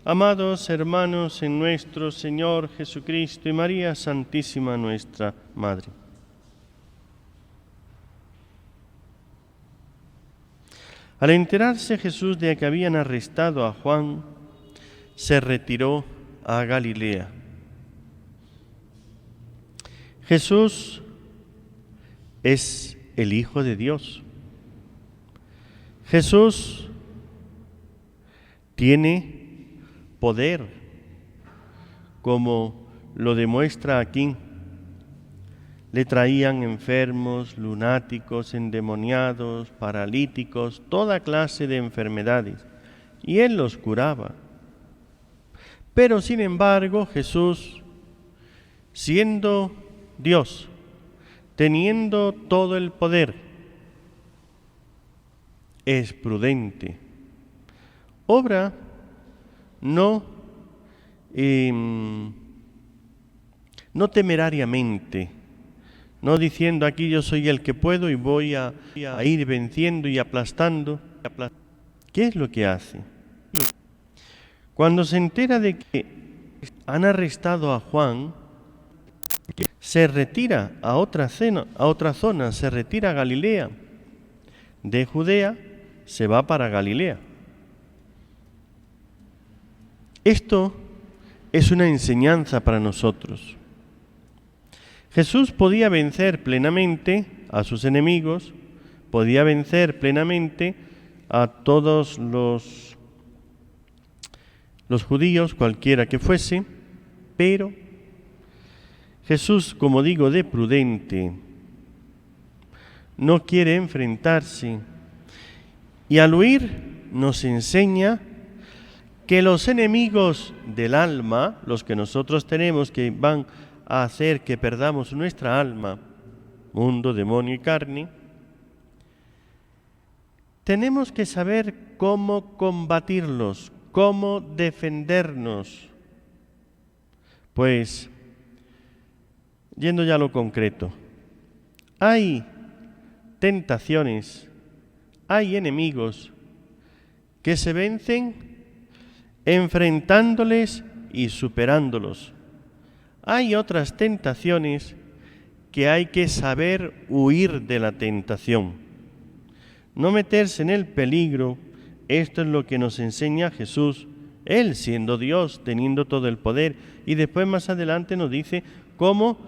Amados hermanos en nuestro Señor Jesucristo y María Santísima nuestra Madre. Al enterarse Jesús de que habían arrestado a Juan, se retiró a Galilea. Jesús es el Hijo de Dios. Jesús tiene poder, como lo demuestra aquí. Le traían enfermos, lunáticos, endemoniados, paralíticos, toda clase de enfermedades, y Él los curaba. Pero sin embargo, Jesús, siendo Dios, teniendo todo el poder, es prudente. Obra no temerariamente, no diciendo aquí yo soy el que puedo y voy a ir venciendo y aplastando. ¿Qué es lo que hace? Cuando se entera de que han arrestado a Juan, se retira a otra zona, se retira a Galilea. De Judea se va para Galilea. Esto es una enseñanza para nosotros. Jesús podía vencer plenamente a sus enemigos, podía vencer plenamente a todos los judíos, cualquiera que fuese, pero Jesús, como digo, de prudente, no quiere enfrentarse, y al huir nos enseña que los enemigos del alma, los que nosotros tenemos que van a hacer que perdamos nuestra alma, mundo, demonio y carne, tenemos que saber cómo combatirlos, cómo defendernos. Pues, yendo ya a lo concreto, hay tentaciones, hay enemigos que se vencen enfrentándoles y superándolos. Hay otras tentaciones que hay que saber huir de la tentación, no meterse en el peligro. Esto es lo que nos enseña Jesús, Él siendo Dios, teniendo todo el poder, y después más adelante nos dice cómo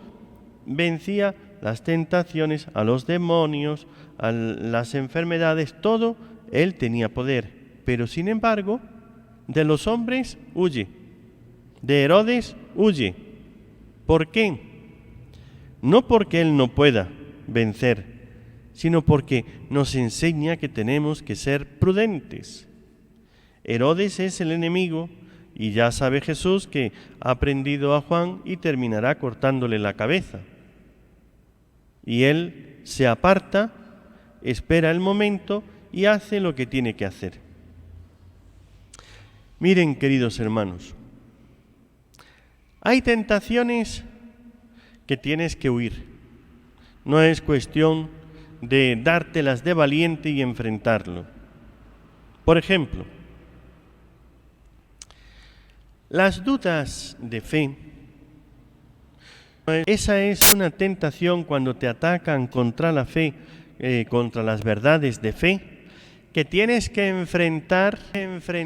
vencía las tentaciones, a los demonios, a las enfermedades, todo Él tenía poder, pero sin embargo, de los hombres huye, de Herodes huye. ¿Por qué? No porque Él no pueda vencer, sino porque nos enseña que tenemos que ser prudentes. Herodes es el enemigo y ya sabe Jesús que ha prendido a Juan y terminará cortándole la cabeza. Y Él se aparta, espera el momento y hace lo que tiene que hacer. Miren, queridos hermanos, hay tentaciones que tienes que huir. No es cuestión de dártelas de valiente y enfrentarlo. Por ejemplo, las dudas de fe. Esa es una tentación cuando te atacan contra la fe, contra las verdades de fe, que tienes que enfrentar,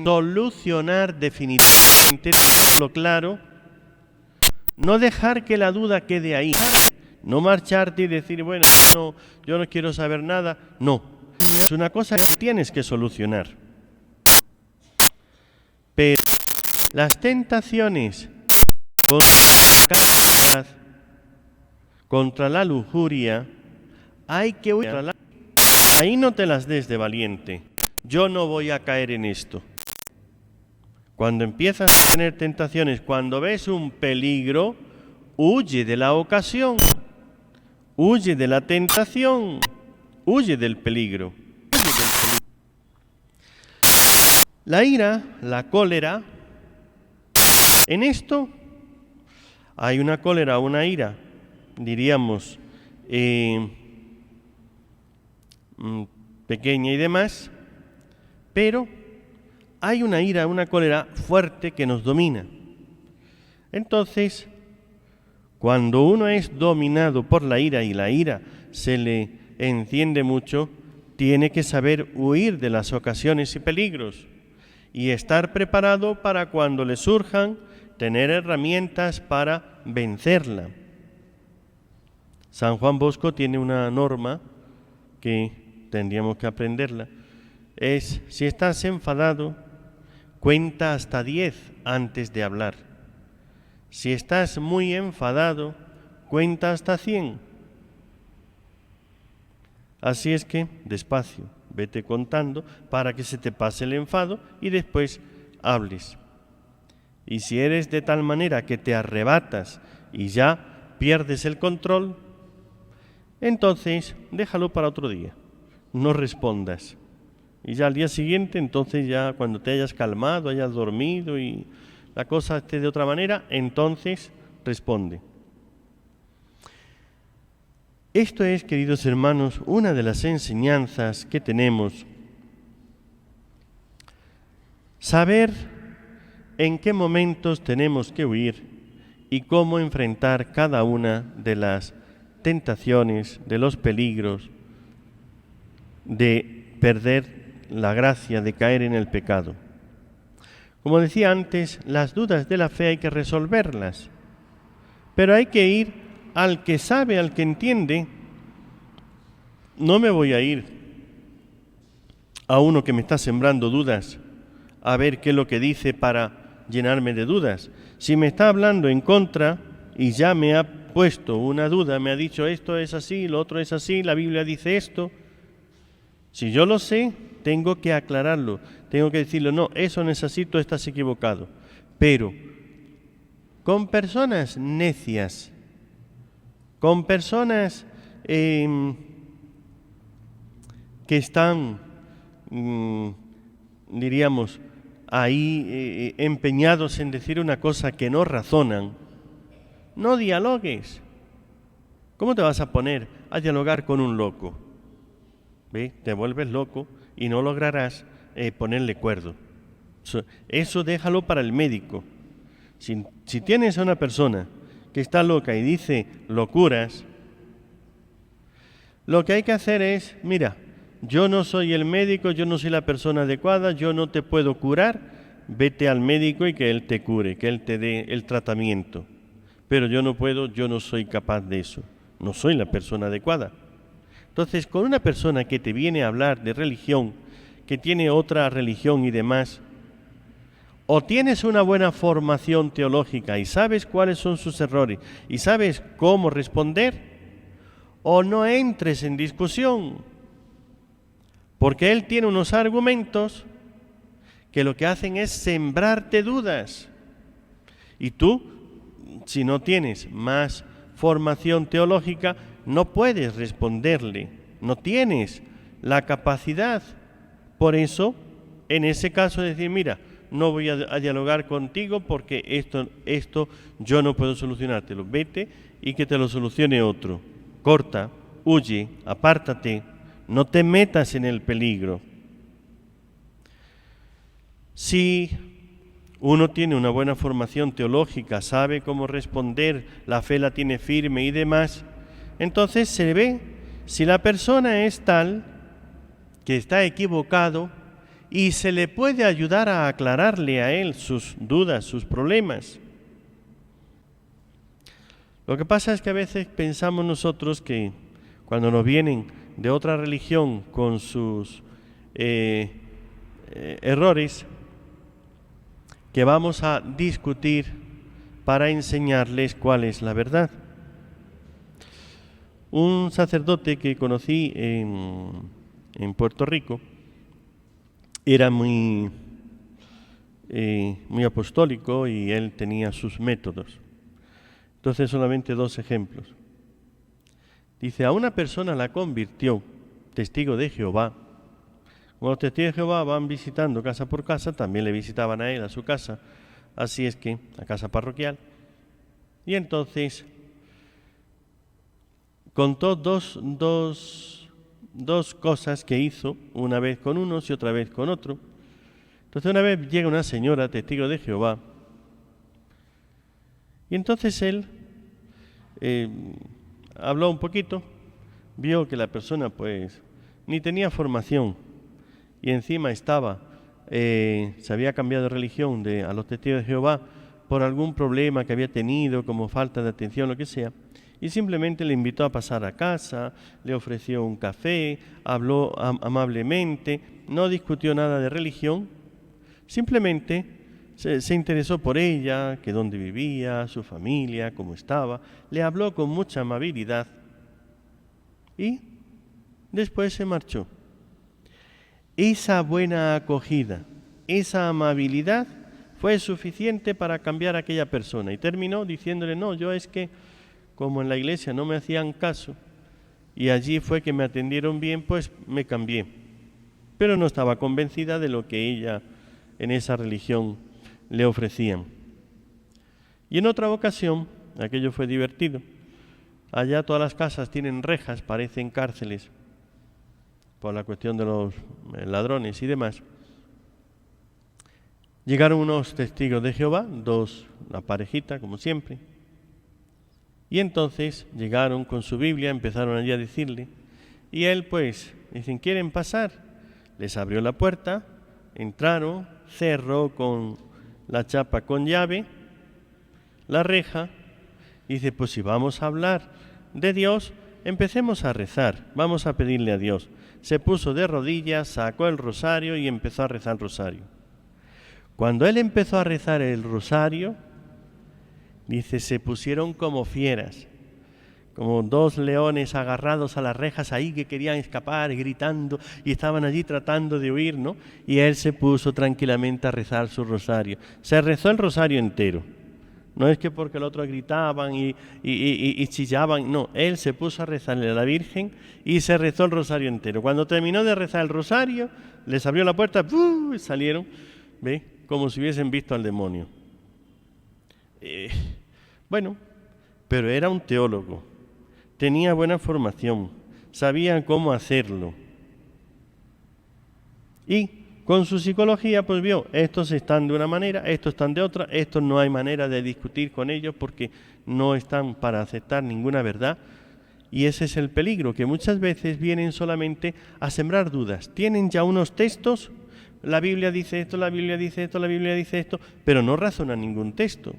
solucionar definitivamente, tenerlo claro, no dejar que la duda quede ahí, no marcharte y decir, bueno, no, yo no quiero saber nada. No, es una cosa que tienes que solucionar. Pero las tentaciones contra la lujuria, hay que huir. Ahí no te las des de valiente. Yo no voy a caer en esto. Cuando empiezas a tener tentaciones, cuando ves un peligro, huye de la ocasión, huye de la tentación, huye del peligro. La ira, la cólera, en esto hay una cólera, una ira, diríamos, pequeña y demás, pero hay una ira, una cólera fuerte que nos domina. Entonces, cuando uno es dominado por la ira y la ira se le enciende mucho, tiene que saber huir de las ocasiones y peligros y estar preparado para cuando le surjan, tener herramientas para vencerla. San Juan Bosco tiene una norma que tendríamos que aprenderla. Es, si estás enfadado, cuenta hasta 10 antes de hablar. Si estás muy enfadado, cuenta hasta 100. Así es que, despacio, vete contando para que se te pase el enfado y después hables. Y si eres de tal manera que te arrebatas y ya pierdes el control, entonces déjalo para otro día, no respondas. Y ya al día siguiente, entonces ya cuando te hayas calmado, hayas dormido y la cosa esté de otra manera, entonces responde. Esto es, queridos hermanos, una de las enseñanzas que tenemos. Saber en qué momentos tenemos que huir y cómo enfrentar cada una de las tentaciones, de los peligros, de perder la gracia, de caer en el pecado. Como decía antes, las dudas de la fe hay que resolverlas, pero hay que ir al que sabe, al que entiende. No me voy a ir a uno que me está sembrando dudas, a ver qué es lo que dice para llenarme de dudas. Si me está hablando en contra y ya me ha puesto una duda, me ha dicho esto es así, lo otro es así, la Biblia dice esto, si yo lo sé, tengo que aclararlo, tengo que decirle, no, eso no es así, tú estás equivocado. Pero con personas necias, con personas que están, diríamos, ahí empeñados en decir una cosa que no razonan, no dialogues. ¿Cómo te vas a poner a dialogar con un loco? ¿Ve? Te vuelves loco y no lograrás ponerle cuerdo. Eso déjalo para el médico. Si tienes a una persona que está loca y dice locuras, lo que hay que hacer es, mira, yo no soy el médico, yo no soy la persona adecuada, yo no te puedo curar, vete al médico y que él te cure, que él te dé el tratamiento. Pero yo no puedo, yo no soy capaz de eso, no soy la persona adecuada. Entonces, con una persona que te viene a hablar de religión, que tiene otra religión y demás, o tienes una buena formación teológica y sabes cuáles son sus errores y sabes cómo responder, o no entres en discusión, porque él tiene unos argumentos que lo que hacen es sembrarte dudas. Y tú, si no tienes más formación teológica, no puedes responderle, no tienes la capacidad. Por eso, en ese caso, decir, mira, no voy a dialogar contigo porque esto yo no puedo solucionártelo. Vete y que te lo solucione otro. Corta, huye, apártate, no te metas en el peligro. Si uno tiene una buena formación teológica, sabe cómo responder, la fe la tiene firme y demás, entonces se ve si la persona es tal que está equivocado y se le puede ayudar a aclararle a él sus dudas, sus problemas. Lo que pasa es que a veces pensamos nosotros que cuando nos vienen de otra religión con sus errores, que vamos a discutir para enseñarles cuál es la verdad. Un sacerdote que conocí en Puerto Rico era muy apostólico y él tenía sus métodos. Entonces solamente 2 ejemplos. Dice, a una persona la convirtió, testigo de Jehová. Como los testigos de Jehová van visitando casa por casa, también le visitaban a él, a su casa, así es que, a casa parroquial. Y entonces contó dos cosas que hizo, una vez con unos y otra vez con otro. Entonces una vez llega una señora, testigo de Jehová, y entonces él habló un poquito, vio que la persona pues ni tenía formación y encima se había cambiado de religión a los testigos de Jehová por algún problema que había tenido, como falta de atención, lo que sea, y simplemente le invitó a pasar a casa, le ofreció un café, habló amablemente, no discutió nada de religión, simplemente se interesó por ella, que dónde vivía, su familia, cómo estaba, le habló con mucha amabilidad y después se marchó. Esa buena acogida, esa amabilidad fue suficiente para cambiar a aquella persona y terminó diciéndole, no, yo es que como en la iglesia no me hacían caso y allí fue que me atendieron bien, pues me cambié. Pero no estaba convencida de lo que ella en esa religión le ofrecían. Y en otra ocasión, aquello fue divertido, allá todas las casas tienen rejas, parecen cárceles, por la cuestión de los ladrones y demás. Llegaron unos testigos de Jehová, la parejita, como siempre, y entonces llegaron con su Biblia, empezaron allí a decirle, y él pues, dicen, ¿quieren pasar? Les abrió la puerta, entraron, cerró con la chapa con llave, la reja, y dice, pues si vamos a hablar de Dios, empecemos a rezar, vamos a pedirle a Dios. Se puso de rodillas, sacó el rosario y empezó a rezar el rosario. Cuando él empezó a rezar el rosario, dice, se pusieron como fieras, como dos leones agarrados a las rejas ahí que querían escapar, gritando, y estaban allí tratando de huir, ¿no? Y él se puso tranquilamente a rezar su rosario. Se rezó el rosario entero. No es que porque el otro gritaban y chillaban, no, él se puso a rezarle a la Virgen y se rezó el rosario entero. Cuando terminó de rezar el rosario, les abrió la puerta, y salieron, ¿ve? Como si hubiesen visto al demonio. Bueno, pero era un teólogo, tenía buena formación, sabía cómo hacerlo. Y con su psicología, pues vio, estos están de una manera, estos están de otra, estos no hay manera de discutir con ellos porque no están para aceptar ninguna verdad. Y ese es el peligro, que muchas veces vienen solamente a sembrar dudas. Tienen ya unos textos, la Biblia dice esto, la Biblia dice esto, la Biblia dice esto, pero no razonan ningún texto.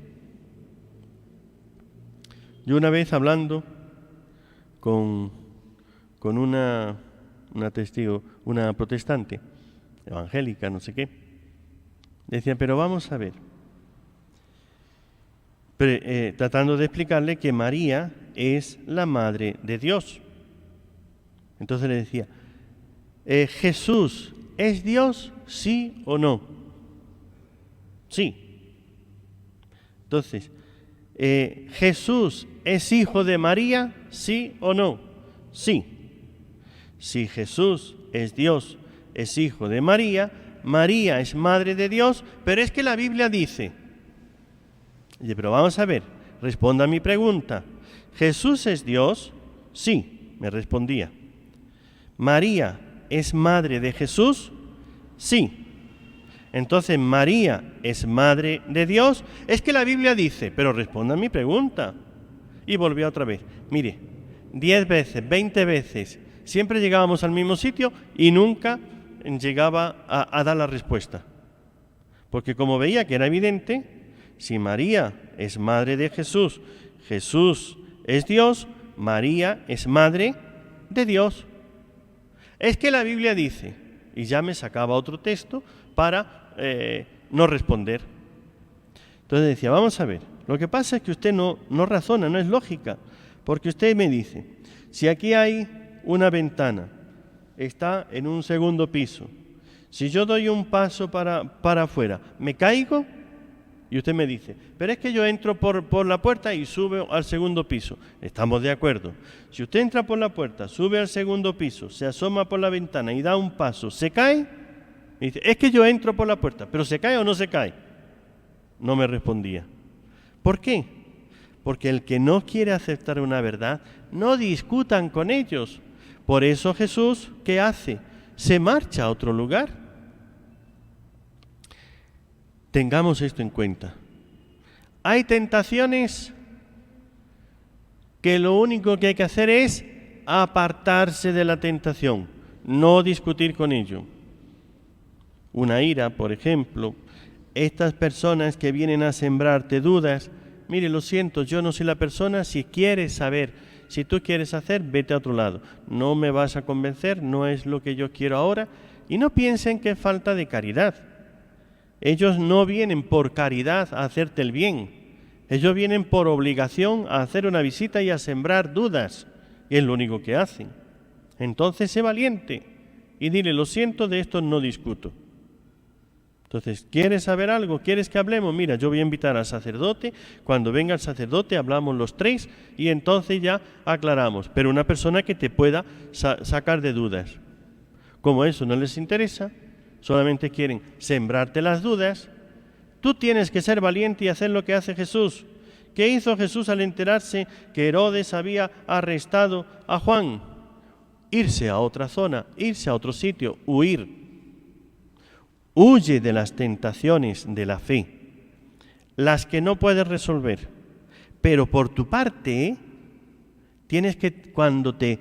Yo una vez hablando con una testigo, una protestante, evangélica, no sé qué, decía, pero vamos a ver, tratando de explicarle que María es la Madre de Dios. Entonces le decía, ¿Jesús es Dios, sí o no? Sí. Entonces, ¿Jesús es hijo de María, sí o no? Sí. Si Jesús es Dios, es hijo de María, María es madre de Dios, pero es que la Biblia dice, pero vamos a ver, responda a mi pregunta, ¿Jesús es Dios? Sí, me respondía. ¿María es madre de Jesús? Sí. Entonces, ¿María es madre de Dios? Es que la Biblia dice, pero responda a mi pregunta. Y volvió otra vez. Mire, 10 veces, 20 veces, siempre llegábamos al mismo sitio y nunca llegaba a dar la respuesta. Porque como veía que era evidente, si María es madre de Jesús, Jesús es Dios, María es madre de Dios. Es que la Biblia dice, y ya me sacaba otro texto para no responder. Entonces decía, vamos a ver, lo que pasa es que usted no razona, no es lógica, porque usted me dice, si aquí hay una ventana, está en un segundo piso, si yo doy un paso para afuera, ¿me caigo? Y usted me dice, pero es que yo entro por la puerta y subo al segundo piso. Estamos de acuerdo. Si usted entra por la puerta, sube al segundo piso, se asoma por la ventana y da un paso, ¿se cae? Me dice, es que yo entro por la puerta, pero ¿se cae o no se cae? No me respondía. ¿Por qué? Porque el que no quiere aceptar una verdad, no discutan con ellos. Por eso Jesús, ¿qué hace? Se marcha a otro lugar. Tengamos esto en cuenta. Hay tentaciones que lo único que hay que hacer es apartarse de la tentación, no discutir con ello. Una ira, por ejemplo, estas personas que vienen a sembrarte dudas, mire, lo siento, yo no soy la persona, si quieres saber, si tú quieres hacer, vete a otro lado. No me vas a convencer, no es lo que yo quiero ahora, y no piensen que es falta de caridad. Ellos no vienen por caridad a hacerte el bien, ellos vienen por obligación a hacer una visita y a sembrar dudas, y es lo único que hacen. Entonces sé valiente y dile, lo siento, de esto no discuto. Entonces, ¿quieres saber algo? ¿Quieres que hablemos? Mira, yo voy a invitar al sacerdote, cuando venga el sacerdote hablamos los tres y entonces ya aclaramos, pero una persona que te pueda sacar de dudas. Como eso no les interesa, solamente quieren sembrarte las dudas, tú tienes que ser valiente y hacer lo que hace Jesús. ¿Qué hizo Jesús al enterarse que Herodes había arrestado a Juan? Irse a otra zona, irse a otro sitio, huir. Huye de las tentaciones de la fe, las que no puedes resolver. Pero por tu parte, tienes que, cuando te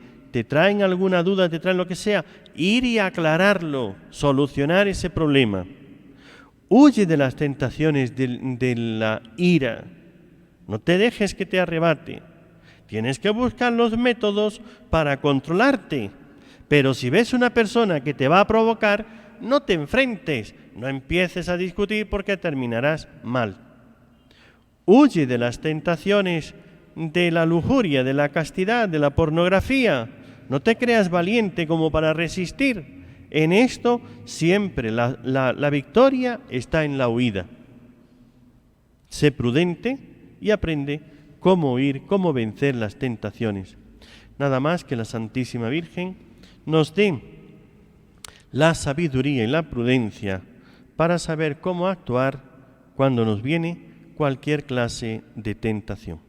traen alguna duda, te traen lo que sea, ir y aclararlo, solucionar ese problema. Huye de las tentaciones de la ira. No te dejes que te arrebate. Tienes que buscar los métodos para controlarte. Pero si ves una persona que te va a provocar, no te enfrentes, no empieces a discutir porque terminarás mal. Huye de las tentaciones de la lujuria, de la castidad, de la pornografía. No te creas valiente como para resistir. En esto siempre la victoria está en la huida. Sé prudente y aprende cómo huir, cómo vencer las tentaciones. Nada más que la Santísima Virgen nos dé la sabiduría y la prudencia para saber cómo actuar cuando nos viene cualquier clase de tentación.